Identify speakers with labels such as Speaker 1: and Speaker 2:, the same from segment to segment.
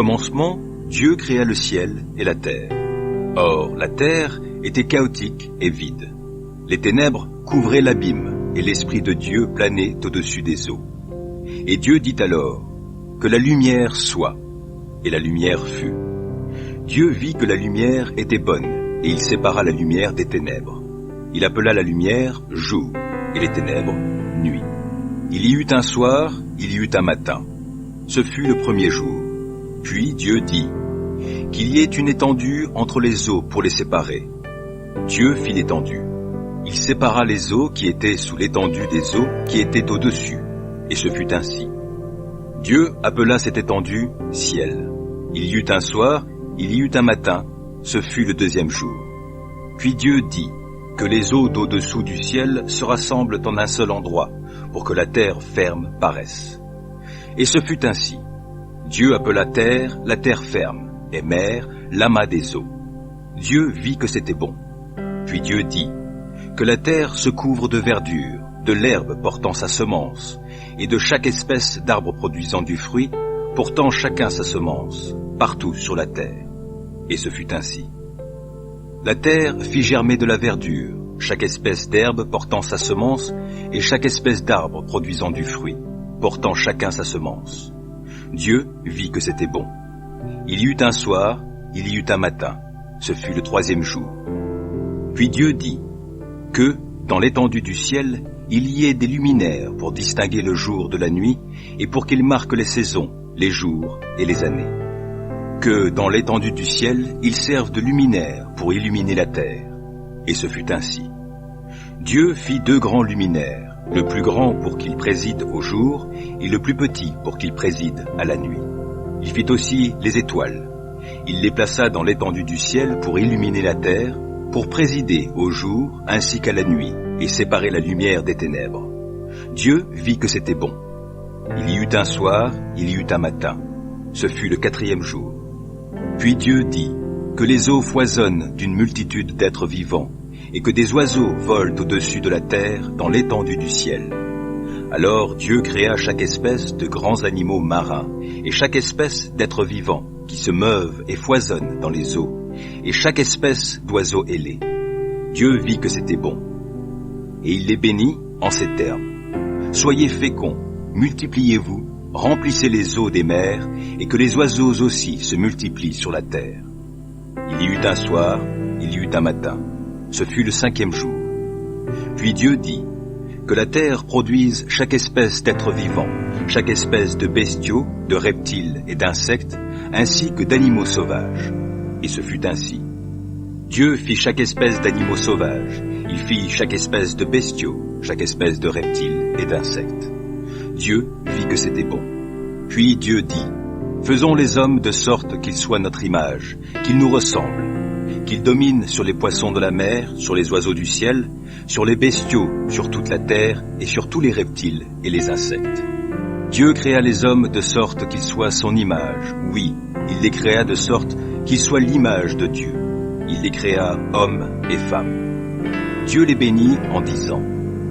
Speaker 1: commencement, Dieu créa le ciel et la terre. Or, la terre était chaotique et vide. Les ténèbres couvraient l'abîme, et l'Esprit de Dieu planait au-dessus des eaux. Et Dieu dit alors, « Que la lumière soit. » Et la lumière fut. Dieu vit que la lumière était bonne, et il sépara la lumière des ténèbres. Il appela la lumière jour, et les ténèbres nuit. Il y eut un soir, il y eut un matin. Ce fut le premier jour. Puis Dieu dit, « Qu'il y ait une étendue entre les eaux pour les séparer. » Dieu fit l'étendue. Il sépara les eaux qui étaient sous l'étendue des eaux qui étaient au-dessus, et ce fut ainsi. Dieu appela cette étendue ciel. Il y eut un soir, il y eut un matin, ce fut le deuxième jour. Puis Dieu dit, « Que les eaux d'au-dessous du ciel se rassemblent en un seul endroit, pour que la terre ferme paraisse. » Et ce fut ainsi. Dieu appela terre la terre ferme, et mer l'amas des eaux. Dieu vit que c'était bon. Puis Dieu dit, « Que la terre se couvre de verdure, de l'herbe portant sa semence, et de chaque espèce d'arbre produisant du fruit, portant chacun sa semence, partout sur la terre. » Et ce fut ainsi. La terre fit germer de la verdure, chaque espèce d'herbe portant sa semence, et chaque espèce d'arbre produisant du fruit, portant chacun sa semence. Dieu vit que c'était bon. Il y eut un soir, il y eut un matin, ce fut le troisième jour. Puis Dieu dit, que, dans l'étendue du ciel, il y ait des luminaires pour distinguer le jour de la nuit et pour qu'ils marquent les saisons, les jours et les années. Que, dans l'étendue du ciel, ils servent de luminaires pour illuminer la terre. Et ce fut ainsi. Dieu fit 2 grands luminaires, le plus grand pour qu'il préside au jour et le plus petit pour qu'il préside à la nuit. Il fit aussi les étoiles. Il les plaça dans l'étendue du ciel pour illuminer la terre, pour présider au jour ainsi qu'à la nuit et séparer la lumière des ténèbres. Dieu vit que c'était bon. Il y eut un soir, il y eut un matin. Ce fut le 4e jour. Puis Dieu dit, que les eaux foisonnent d'une multitude d'êtres vivants et que des oiseaux volent au-dessus de la terre dans l'étendue du ciel. Alors Dieu créa chaque espèce de grands animaux marins et chaque espèce d'êtres vivants qui se meuvent et foisonnent dans les eaux et chaque espèce d'oiseaux ailés. Dieu vit que c'était bon. Et il les bénit en ces termes. Soyez féconds, multipliez-vous, remplissez les eaux des mers et que les oiseaux aussi se multiplient sur la terre. Il y eut un soir, il y eut un matin. Ce fut le 5e jour. Puis Dieu dit, que la terre produise chaque espèce d'êtres vivants, chaque espèce de bestiaux, de reptiles et d'insectes, ainsi que d'animaux sauvages. Et ce fut ainsi. Dieu fit chaque espèce d'animaux sauvages, il fit chaque espèce de bestiaux, chaque espèce de reptiles et d'insectes. Dieu vit que c'était bon. Puis Dieu dit, faisons les hommes de sorte qu'ils soient notre image, qu'ils nous ressemblent, qu'ils dominent sur les poissons de la mer, sur les oiseaux du ciel, sur les bestiaux, sur toute la terre et sur tous les reptiles et les insectes. Dieu créa les hommes de sorte qu'ils soient son image. Oui, il les créa de sorte qu'ils soient l'image de Dieu. Il les créa hommes et femmes. Dieu les bénit en disant,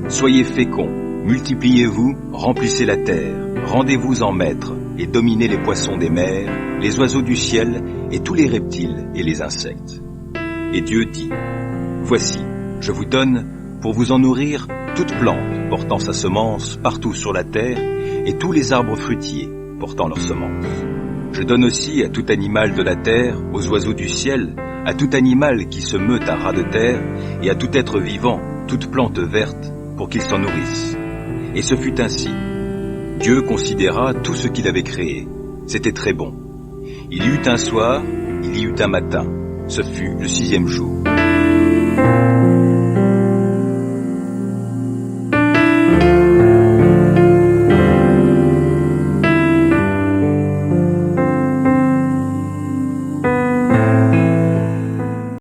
Speaker 1: soyez féconds, multipliez-vous, remplissez la terre, rendez-vous en maîtres et dominez les poissons des mers, les oiseaux du ciel et tous les reptiles et les insectes. Et Dieu dit, voici, je vous donne pour vous en nourrir toute plante portant sa semence partout sur la terre et tous les arbres fruitiers portant leur semence. Je donne aussi à tout animal de la terre, aux oiseaux du ciel, à tout animal qui se meut à ras de terre et à tout être vivant, toute plante verte, pour qu'ils s'en nourrissent. Et ce fut ainsi. Dieu considéra tout ce qu'il avait créé. C'était très bon. Il y eut un soir, il y eut un matin. Ce fut le 6e jour.